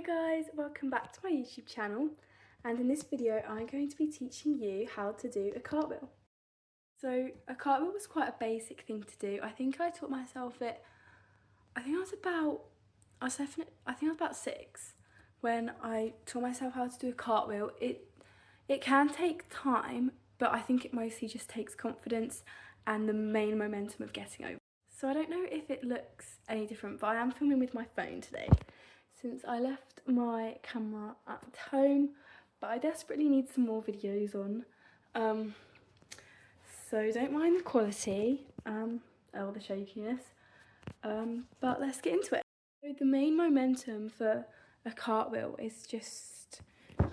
Hi guys, welcome back to my YouTube channel, and in this video I'm going to be teaching you how to do a cartwheel. So a cartwheel was quite a basic thing to do. I think I taught myself it, I think I was about 6 when I taught myself how to do a cartwheel. It can take time, but I think it mostly just takes confidence and the main momentum of getting over. So I don't know if it looks any different, but I am filming with my phone today, since I left my camera at home, but I desperately need some more videos on. So don't mind the quality or the shakiness, but let's get into it. So the main momentum for a cartwheel is just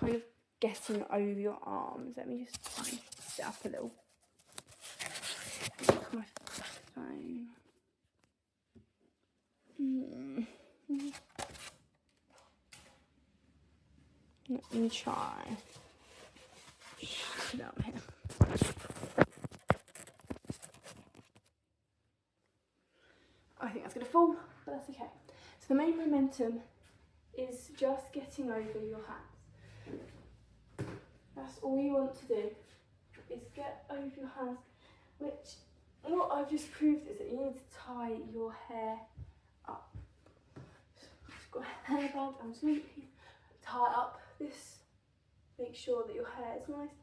kind of getting over your arms. Let me just try and sit up a little. My phone. Let me try. Put it up here. I think that's going to fall, but that's okay. So the main momentum is just getting over your hands. That's all you want to do, is get over your hands, which what I've just proved is that you need to tie your hair up. So I've got a hairband, I'm just going to tie up this, make sure that your hair is nice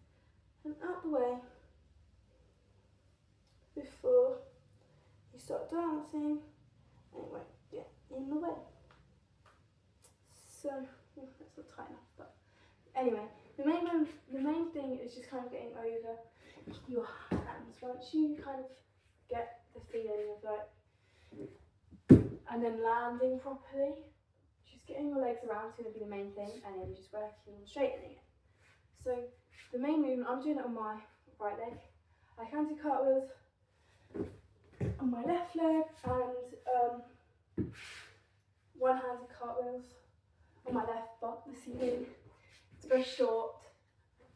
and out the way before you start dancing and it won't get in the way. So that's not tight enough, but anyway, the main thing is just kind of getting over your hands. Once you kind of get the feeling of like, and then landing properly, just getting your legs around is going to be the main thing, and then just working on straightening it. So the main movement, I'm doing it on my right leg. I can do cartwheels on my left leg and one-handed cartwheels on my left, but the ceiling it's very short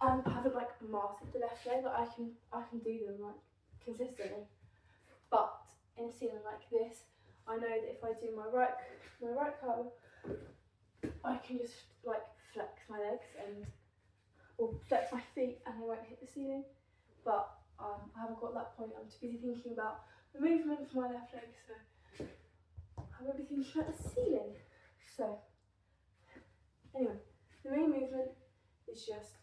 and I haven't like mastered the left leg, but I can do them like consistently. But in a ceiling like this, I know that if I do my right cartwheel, I can just like flex my legs or flex my feet and they won't hit the ceiling. But I haven't got that point. I'm too busy thinking about the movement for my left leg, so I won't be thinking about the ceiling. So anyway, the main movement is just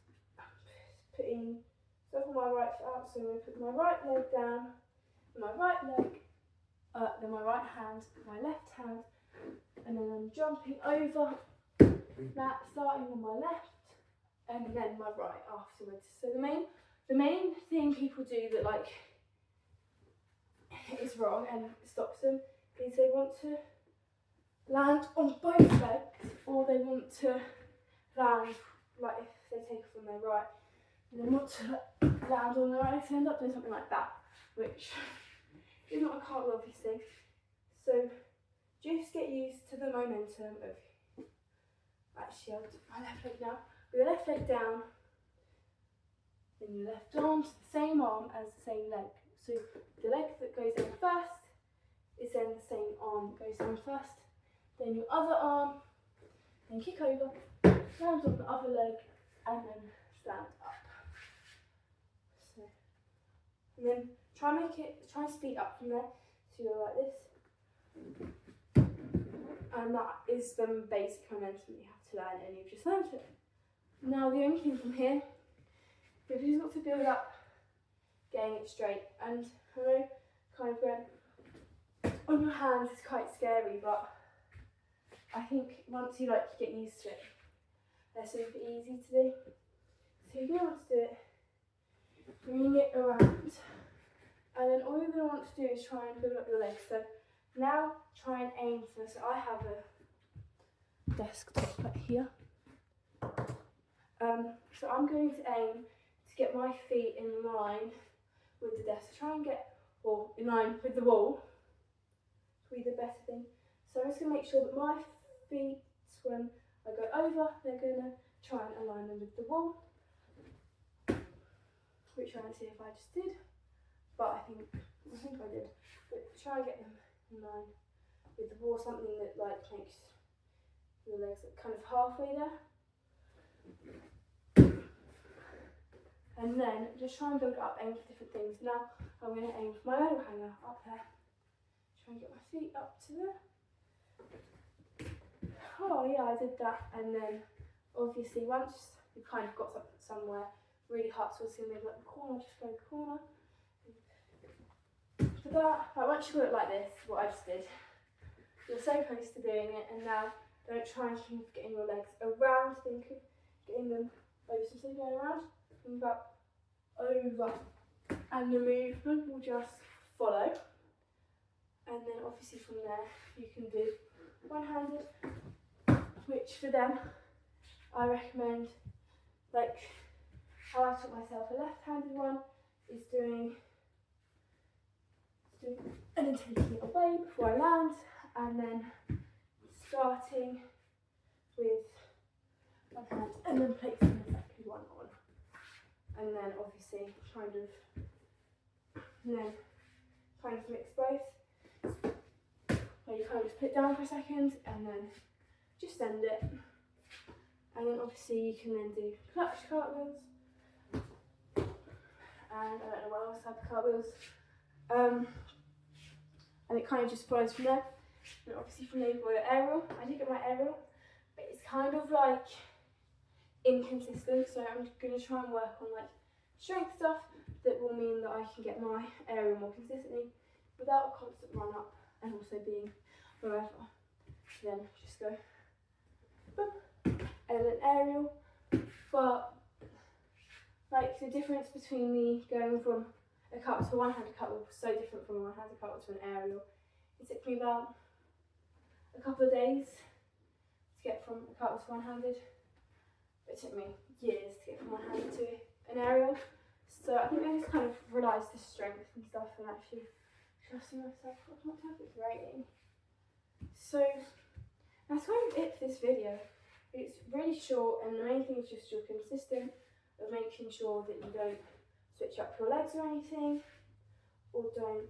putting stuff on my right foot out. So I'm going to put my right leg down, my right leg, then my right hand, my left hand, and then I'm jumping over that, starting on my left, and then my right afterwards. So the main thing people do that like is wrong and stops them is they want to land on both legs, or they want to land like if they take off on their right, and they want to land on their right, so end up doing something like that, which is not a cartwheel obviously. So just get used to the momentum of, actually I'll do my left leg now, with the left leg down, then your left arm to the same arm as the same leg. So the leg that goes down first is then the same arm that goes down first, then your other arm, then kick over, land on the other leg, and then stand up. So, and then try and speed up from there, so you're like this. And that is the basic momentum you have to learn, and you've just learned it. Now the only thing from here, you've just got to build up getting it straight. And I know kind of going on your hands is quite scary, but I think once you like get used to it, they're super easy to do. So you're going to want to do it, bring it around, and then all you're going to want to do is try and build up your legs. So now try and aim for, so I have a desktop right here. So I'm going to aim to get my feet in line with the desk. So try and get, or in line with the wall, would be the better thing. So I'm just going to make sure that my feet, when I go over, they're going to try and align them with the wall, which I don't see if I just did, but I think I did. But try and get them in line with the wall, something that like makes your legs are kind of halfway there. And then just try and build up, aim for different things. Now I'm going to aim for my medal hanger up there. Try and get my feet up to there. Oh yeah, I did that. And then obviously once you kind of got somewhere really hard towards the middle of the corner, just go corner. For that, like once you got it like this, what I just did, you're so close to doing it, and now don't try and keep getting your legs around, think of getting them over, so going around, think about over, and the movement will just follow. And then obviously from there you can do one-handed, which for them I recommend, like how I taught myself a left-handed one is doing and then taking it away before I land, and then starting with one hand and then placing exactly one on, and then obviously kind of mix both, where you kind of just put it down for a second and then just send it, and then obviously you can then do clutch cartwheels, and I don't know what else type of cartwheels, and it kind of just follows from there. And obviously from there you've got your aerial. I did get my aerial, but it's kind of like inconsistent, so I'm going to try and work on like strength stuff that will mean that I can get my aerial more consistently without a constant run up and also being wherever. Then just go boom, and then aerial. But like the difference between me going from a cartwheel to a one-handed cartwheel was so different from a one-handed cartwheel to an aerial. It took me about a couple of days to get from a cartwheel to one-handed. It took me years to get from one-handed to an aerial. So I think I just kind of realised the strength and stuff, and actually trusting myself. What's my perfect rating? So that's kind of it for this video. It's really short, and the main thing is just you're consistent of making sure that you don't switch up your legs or anything, or don't,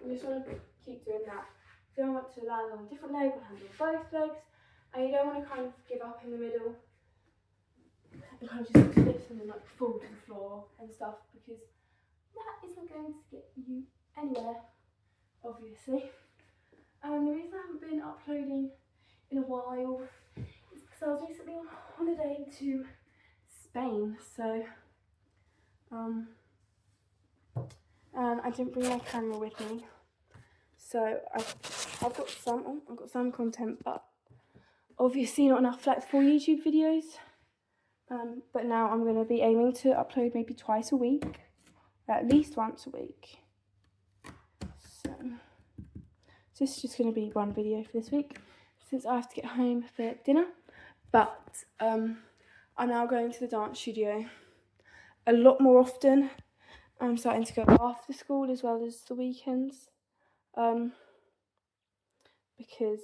you just want to keep doing that. You don't want to land on a different leg or handle both legs, and you don't want to kind of give up in the middle and kind of just twist and then like fall to the floor and stuff, because that isn't going to get you anywhere, obviously. And the reason I haven't been uploading in a while is because I was recently on holiday to Spain, so and I didn't bring my camera with me, so I've got some content, but obviously not enough like 4 YouTube videos. But now I'm going to be aiming to upload maybe twice a week, at least once a week. So this is just going to be one video for this week, since I have to get home for dinner. But I'm now going to the dance studio a lot more often. I'm starting to go after school as well as the weekends, because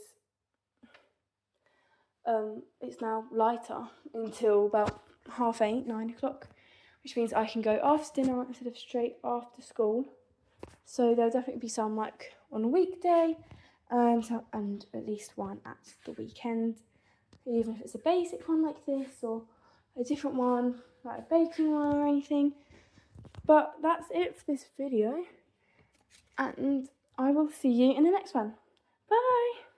it's now lighter until about 8:30, 9 o'clock, which means I can go after dinner instead of straight after school. So there'll definitely be some like on a weekday, and at least one at the weekend, even if it's a basic one like this or a different one like a baking one or anything. But that's it for this video, and I will see you in the next one. Bye!